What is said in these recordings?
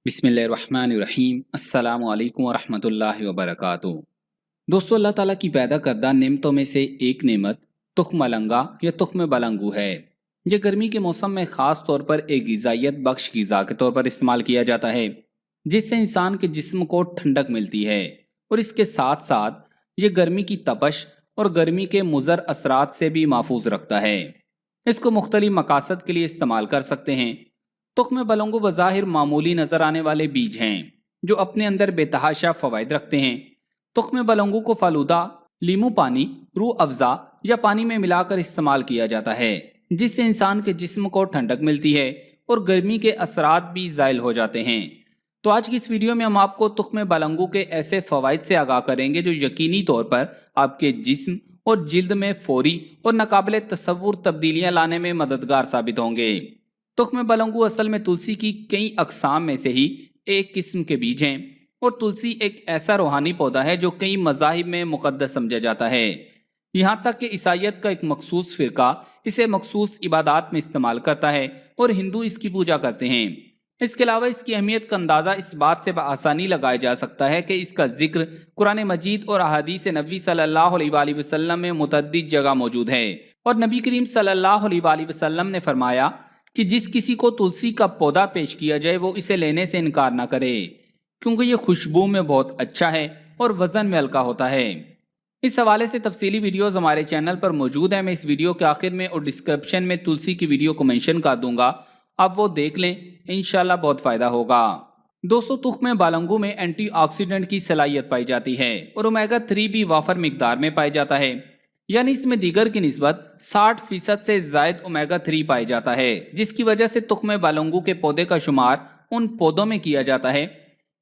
बिस्मिल्लाहिर्रहमानिर्रहीम। अस्सलाम वालेकुम वरहमतुल्लाहि वबरकातुहू। दोस्तों, अल्लाह ताला की पैदा करदा नेमतों में से एक नेमत तुख्म मलंगा या तुख्म बलंगू है। ये गर्मी के मौसम में ख़ास तौर पर एक ग़िज़ाइयत बख्श ग़िज़ा के तौर पर इस्तेमाल किया जाता है, जिससे इंसान के जिस्म को ठंडक मिलती है और इसके साथ साथ ये गर्मी की तपश और गर्मी के मुज़र असरात से भी महफूज रखता है। इसको मुख्तलिफ मकासद के लिए इस्तेमाल कर सकते हैं। तुख्म बलंगू बज़ाहिर मामूली नज़र आने वाले बीज हैं जो अपने अंदर बेतहाशा फ़वाइद रखते हैं। तुख्म बलंगू को फालूदा, लीमू पानी, रूह अफ़ज़ा या पानी में मिलाकर इस्तेमाल किया जाता है, जिससे इंसान के जिस्म को ठंडक मिलती है और गर्मी के असरात भी ज़ाइल हो जाते हैं। तो आज की इस वीडियो में हम आपको तुख्म बलंगू के ऐसे फ़वाइद से आगाह करेंगे जो यकीनी तौर पर आपके जिस्म और जिल्द में फौरी और नाकाबिले तसव्वुर तब्दीलियाँ लाने में मददगार साबित होंगे। तुख्म बलंगू असल में तुलसी की कई अकसाम में से ही एक किस्म के बीज हैं और तुलसी एक ऐसा रूहानी पौधा है जो कई मज़ाहिब में मुक़द्दस समझा जाता है। यहाँ तक कि ईसाईयत का एक मखसूस फ़िरका इसे मखसूस इबादत में इस्तेमाल करता है और हिंदू इसकी पूजा करते हैं। इसके अलावा इसकी अहमियत का अंदाज़ा इस बात से बआसानी लगाया जा सकता है कि इसका जिक्र कुरान मजीद और अहादीस नबी सल्लल्लाहु अलैहि वसल्लम में मुतअद्दिद जगह मौजूद है और नबी करीम सल्लल्लाहु अलैहि वसल्लम ने फरमाया कि जिस किसी को तुलसी का पौधा पेश किया जाए वो इसे लेने से इनकार ना करे, क्योंकि ये खुशबू में बहुत अच्छा है और वज़न में हल्का होता है। इस हवाले से तफसीली वीडियोस हमारे चैनल पर मौजूद हैं। मैं इस वीडियो के आखिर में और डिस्क्रिप्शन में तुलसी की वीडियो को मेंशन कर दूंगा, आप वो देख लें, इंशाल्लाह बहुत फ़ायदा होगा। दोस्तों, तुख्म बलंगू में एंटीऑक्सीडेंट की सलाहियत पाई जाती है और ओमेगा 3 भी वाफर मिकदार में पाया जाता है, यानी इसमें दीगर की निस्बत 60% से ज़ायद ओमेगा 3 पाया जाता है, जिसकी वजह से तुख्म बलंगू के पौधे का शुमार उन पौधों में किया जाता है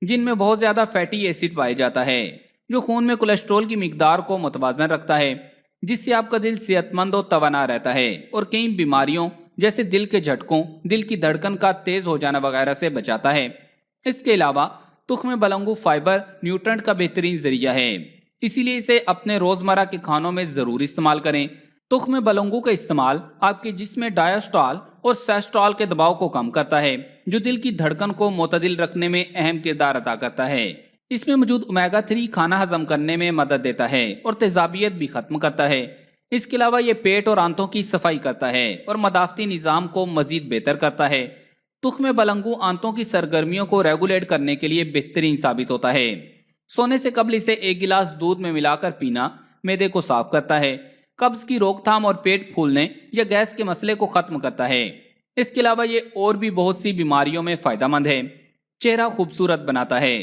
जिनमें बहुत ज़्यादा फैटी एसिड पाया जाता है, जो खून में कोलेस्ट्रॉल की मिकदार को मुतवाज़न रखता है, जिससे आपका दिल सेहतमंद और तवाना रहता है और कई बीमारियों जैसे दिल के झटकों, दिल की धड़कन का तेज़ हो जाना वगैरह से बचाता है। इसके अलावा तुख्म बलंगू फाइबर न्यूट्रेंट का बेहतरीन जरिया है, इसीलिए इसे अपने रोज़मर्रा के खानों में ज़रूर इस्तेमाल करें। तुख्म बलंगू का इस्तेमाल आपके जिस्म में डायस्ट्रॉल और सेस्ट्रॉल के दबाव को कम करता है, जो दिल की धड़कन को मुतदिल रखने में अहम किरदार अदा करता है। इसमें मौजूद ओमेगा 3 खाना हजम करने में मदद देता है और तेजाबियत भी खत्म करता है। इसके अलावा ये पेट और आंतों की सफाई करता है और मदाफ़ती निज़ाम को मजीद बेहतर करता है। तुख्म बलंगू आंतों की सरगर्मियों को रेगुलेट करने के लिए बेहतरीन साबित होता है। सोने से कबल इसे एक गिलास दूध में मिलाकर पीना मैदे को साफ करता है, कब्ज की रोकथाम और पेट फूलने या गैस के मसले को खत्म करता है। इसके अलावा ये और भी बहुत सी बीमारियों में फायदेमंद है। चेहरा खूबसूरत बनाता है।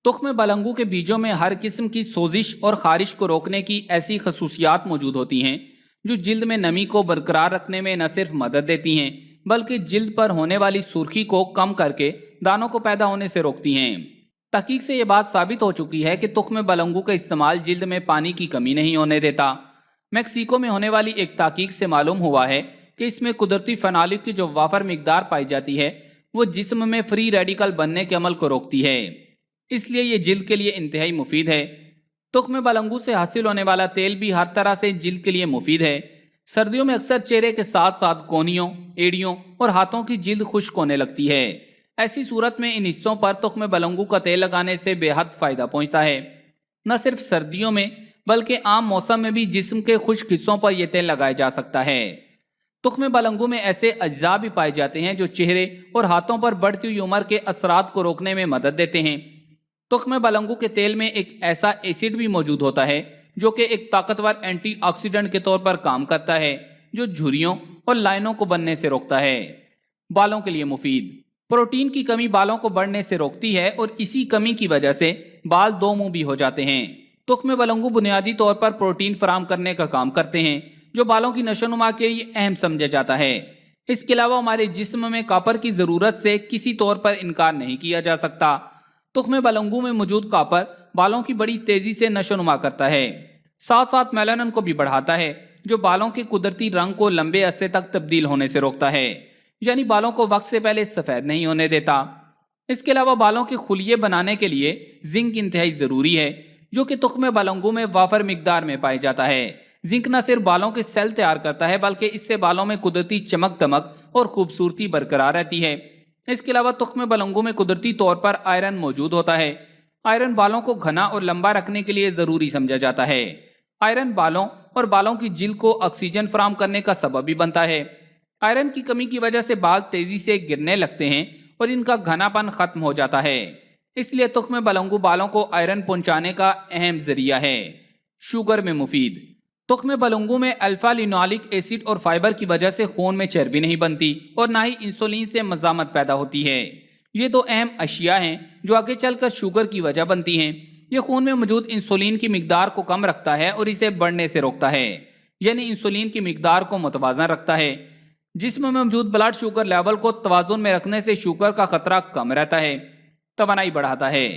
तुख्म बलंगू के बीजों में हर किस्म की सोजिश और खारिश को रोकने की ऐसी खसूसियात मौजूद होती हैं जो जिल्द में नमी को बरकरार रखने में न सिर्फ मदद देती हैं बल्कि जिल्द पर होने वाली सुर्खी को कम करके दानों को पैदा होने से रोकती हैं। तहकीक से ये बात साबित हो चुकी है कि तुख्म बलंगू का इस्तेमाल जिल्द में पानी की कमी नहीं होने देता। मैक्सिको में होने वाली एक तहकीक से मालूम हुआ है कि इसमें कुदरती फेनोलिक की जो वाफर मिकदार पाई जाती है वो जिस्म में फ्री रेडिकल बनने के अमल को रोकती है, इसलिए ये जिल्द के लिए इंतहाई मुफीद है। तुख्म बलंगू से हासिल होने वाला तेल भी हर तरह से जिल्द के लिए मुफीद है। सर्दियों में अक्सर चेहरे के साथ साथ कोहनियों, एड़ियों और हाथों की जिल्द खुश्क होने लगती है। ऐसी सूरत में इन हिस्सों पर तुख्म बलंगू का तेल लगाने से बेहद फ़ायदा पहुंचता है। न सिर्फ सर्दियों में बल्कि आम मौसम में भी जिस्म के खुश्क हिस्सों पर यह तेल लगाया जा सकता है। तुख्म बलंगू में ऐसे अज्जा भी पाए जाते हैं जो चेहरे और हाथों पर बढ़ती हुई उम्र के असरात को रोकने में मदद देते हैं। तुख्म बलंगू के तेल में एक ऐसा एसिड भी मौजूद होता है जो कि एक ताकतवर एंटीऑक्सीडेंट के तौर पर काम करता है, जो झुर्रियों और लाइनों को बनने से रोकता है। बालों के लिए मुफीद। प्रोटीन की कमी बालों को बढ़ने से रोकती है और इसी कमी की वजह से बाल दो मुंह भी हो जाते हैं। तुख्म बलंगू बुनियादी तौर पर प्रोटीन फराहम करने का काम करते हैं, जो बालों की नशोनुमा के लिए अहम समझा जाता है। इसके अलावा हमारे जिस्म में कॉपर की ज़रूरत से किसी तौर पर इनकार नहीं किया जा सकता। तुख्म बलंगू में मौजूद कॉपर बालों की बड़ी तेज़ी से नशोनुमा करता है, साथ साथ मेलानिन को भी बढ़ाता है, जो बालों के कुदरती रंग को लंबे अरसे तक तब्दील होने से रोकता है, यानी बालों को वक्त से पहले सफ़ेद नहीं होने देता। इसके अलावा बालों के खुलिये बनाने के लिए जिंक इंतहाई ज़रूरी है, जो कि तुख्म बलंगू में वाफर मिकदार में पाया जाता है। जिंक न सिर्फ बालों के सेल तैयार करता है बल्कि इससे बालों में कुदरती चमक दमक और खूबसूरती बरकरार रहती है। اس کے علاوہ تخم بلنگو میں قدرتی طور پر آئرن موجود ہوتا ہے۔ آئرن بالوں کو گھنا اور لمبا رکھنے کے لیے ضروری سمجھا جاتا ہے۔ آئرن بالوں اور بالوں کی جلد کو آکسیجن فراہم کرنے کا سبب بھی بنتا ہے۔ آئرن کی کمی کی وجہ سے بال تیزی سے گرنے لگتے ہیں اور ان کا گھنا پن ختم ہو جاتا ہے۔ اس لیے تخم بلنگو بالوں کو آئرن پہنچانے کا اہم ذریعہ ہے۔ شوگر میں مفید۔ تخم بلنگو میں الفا لینولک ایسڈ اور فائبر کی وجہ سے خون میں چربی نہیں بنتی اور نہ ہی انسولین سے مزاحمت پیدا ہوتی ہے۔ یہ دو اہم اشیاء ہیں جو آگے چل کر شوگر کی وجہ بنتی ہیں۔ یہ خون میں موجود انسولین کی مقدار کو کم رکھتا ہے اور اسے بڑھنے سے روکتا ہے، یعنی انسولین کی مقدار کو متوازن رکھتا ہے۔ جسم میں موجود بلڈ شوگر لیول کو توازن میں رکھنے سے شوگر کا خطرہ کم رہتا ہے، توانائی بڑھاتا ہے۔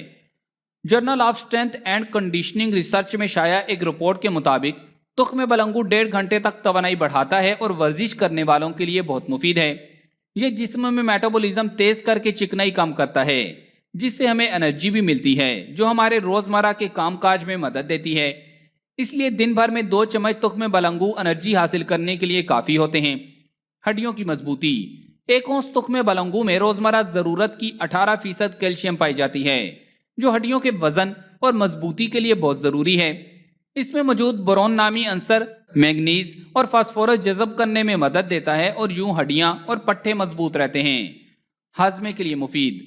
Journal of strength and conditioning research میں شائع ایک رپورٹ کے مطابق تخم بلنگو 1.5 گھنٹے تک توانائی بڑھاتا ہے اور ورزش کرنے والوں کے لیے بہت مفید ہے۔ یہ جسم میں میٹابولزم تیز کر کے چکنائی کم کرتا ہے، جس سے ہمیں انرجی بھی ملتی ہے جو ہمارے روزمرہ کے کام کاج میں مدد دیتی ہے۔ اس لیے دن بھر میں 2 چمچ تخم بلنگو انرجی حاصل کرنے کے لیے کافی ہوتے ہیں۔ ہڈیوں کی مضبوطی۔ 1 اونس تخم بلنگو میں روزمرہ ضرورت کی 18% کیلشیم پائی جاتی ہے، جو ہڈیوں کے وزن اور مضبوطی کے لیے بہت ضروری ہے۔ اس میں موجود بورون نامی عنصر مینگنیز اور فاسفورس جذب کرنے میں مدد دیتا ہے اور یوں ہڈیاں اور پٹھے مضبوط رہتے ہیں۔ ہاضمے کے لیے مفید۔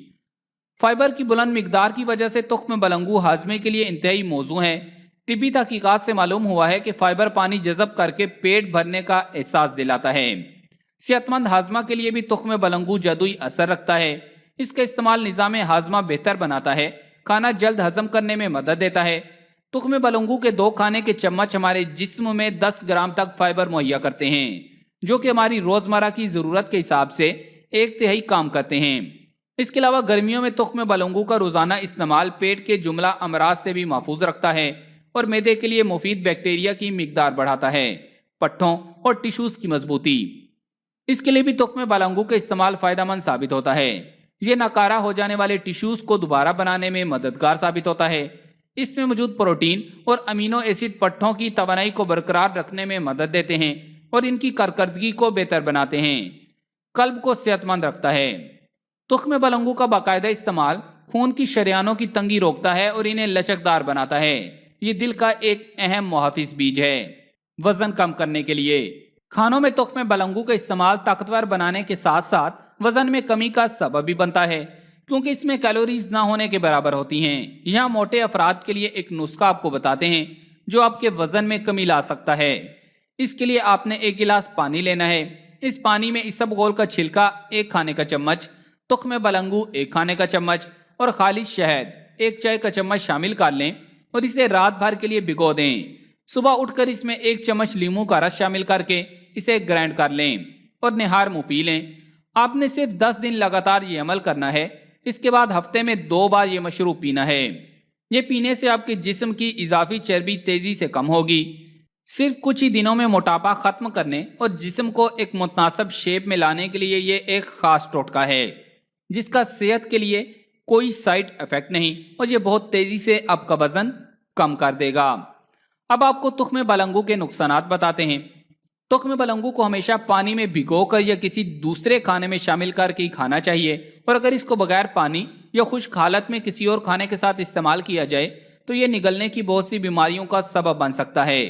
فائبر کی بلند مقدار کی وجہ سے تخم بلنگو ہاضمے کے لیے انتہائی موزوں ہے۔ طبی تحقیقات سے معلوم ہوا ہے کہ فائبر پانی جذب کر کے پیٹ بھرنے کا احساس دلاتا ہے۔ صحت مند ہاضمہ کے لیے بھی تخم بلنگو جادوئی اثر رکھتا ہے۔ اس کا استعمال نظام ہاضمہ بہتر بناتا ہے، کھانا جلد ہضم کرنے میں مدد دیتا ہے۔ تخم بلنگو کے 2 کھانے کے چمچ ہمارے جسم میں 10 گرام تک فائبر مہیا کرتے ہیں، جو کہ ہماری روزمرہ کی ضرورت کے حساب سے 1/3 کام کرتے ہیں۔ اس کے علاوہ گرمیوں میں تخم بلنگو کا روزانہ استعمال پیٹ کے جملہ امراض سے بھی محفوظ رکھتا ہے اور معدے کے لیے مفید بیکٹیریا کی مقدار بڑھاتا ہے۔ پٹھوں اور ٹیشوز کی مضبوطی۔ اس کے لیے بھی تخم بلنگو کا استعمال فائدہ مند ثابت ہوتا ہے۔ یہ ناکارہ ہو جانے والے ٹیشوز کو دوبارہ بنانے میں مددگار ثابت ہوتا ہے۔ اس میں موجود پروٹین اور امینو ایسڈ پٹھوں کی توانائی کو برقرار رکھنے میں مدد دیتے ہیں اور ان کی کارکردگی کو بہتر بناتے ہیں۔ قلب کو صحت مند رکھتا ہے۔ تخم بلنگو کا باقاعدہ استعمال خون کی شریانوں کی تنگی روکتا ہے اور انہیں لچکدار بناتا ہے۔ یہ دل کا ایک اہم محافظ بیج ہے۔ وزن کم کرنے کے لیے کھانوں میں تخم بلنگو کا استعمال طاقتور بنانے کے ساتھ ساتھ وزن میں کمی کا سبب بھی بنتا ہے، کیونکہ اس میں کیلوریز نہ ہونے کے برابر ہوتی ہیں۔ یہاں موٹے افراد کے لیے ایک نسخہ آپ کو بتاتے ہیں جو آپ کے وزن میں کمی لا سکتا ہے۔ اس کے لیے آپ نے 1 گلاس پانی لینا ہے۔ اس پانی میں اسبگول کا چھلکا 1 کھانے کا چمچ، تخم بلنگو 1 کھانے کا چمچ اور خالص شہد 1 چائے کا چمچ شامل کر لیں اور اسے رات بھر کے لیے بھگو دیں۔ صبح اٹھ کر اس میں 1 چمچ لیموں کا رس شامل کر کے اسے گرائنڈ کر لیں اور نہار منہ پی لیں۔ آپ نے صرف 10 دن لگاتار یہ عمل کرنا ہے۔ اس کے بعد ہفتے میں 2 بار یہ مشروب پینا ہے۔ یہ پینے سے آپ کے جسم کی اضافی چربی تیزی سے کم ہوگی۔ صرف کچھ ہی دنوں میں موٹاپا ختم کرنے اور جسم کو ایک متناسب شیپ میں لانے کے لیے یہ ایک خاص ٹوٹکا ہے، جس کا صحت کے لیے کوئی سائیڈ ایفیکٹ نہیں اور یہ بہت تیزی سے آپ کا وزن کم کر دے گا۔ اب آپ کو تخم بلنگو کے نقصانات بتاتے ہیں۔ تخم بلنگو کو ہمیشہ پانی میں بھگو کر یا کسی دوسرے کھانے میں شامل کر کے ہی کھانا چاہیے، اور اگر اس کو بغیر پانی یا خشک حالت میں کسی اور کھانے کے ساتھ استعمال کیا جائے تو یہ نگلنے کی بہت سی بیماریوں کا سبب بن سکتا ہے،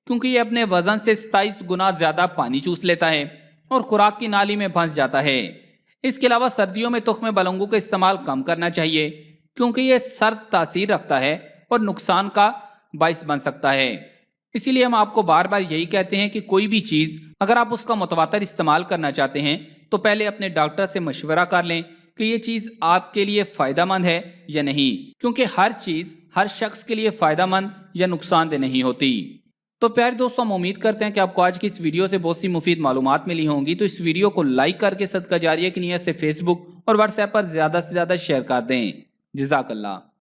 کیونکہ یہ اپنے وزن سے 27 گنا زیادہ پانی چوس لیتا ہے اور خوراک کی نالی میں پھنس جاتا ہے۔ اس کے علاوہ سردیوں میں تخم بلنگو کا استعمال کم کرنا چاہیے، کیونکہ یہ سرد تاثیر رکھتا ہے اور نقصان کا باعث بن سکتا ہے۔ اسی لیے ہم آپ کو بار بار یہی کہتے ہیں کہ کوئی بھی چیز اگر آپ اس کا متواتر استعمال کرنا چاہتے ہیں تو پہلے اپنے ڈاکٹر سے مشورہ کر لیں کہ یہ چیز آپ کے لیے فائدہ مند ہے یا نہیں، کیونکہ ہر چیز ہر شخص کے لیے فائدہ مند یا نقصان دہ نہیں ہوتی۔ تو پیارے دوستوں، ہم امید کرتے ہیں کہ آپ کو آج کی اس ویڈیو سے بہت سی مفید معلومات ملی ہوں گی۔ تو اس ویڈیو کو لائک کر کے صدقہ جاریہ کی نیت سے فیس بک اور واٹس ایپ پر زیادہ سے زیادہ شیئر کر دیں۔ جزاک اللہ۔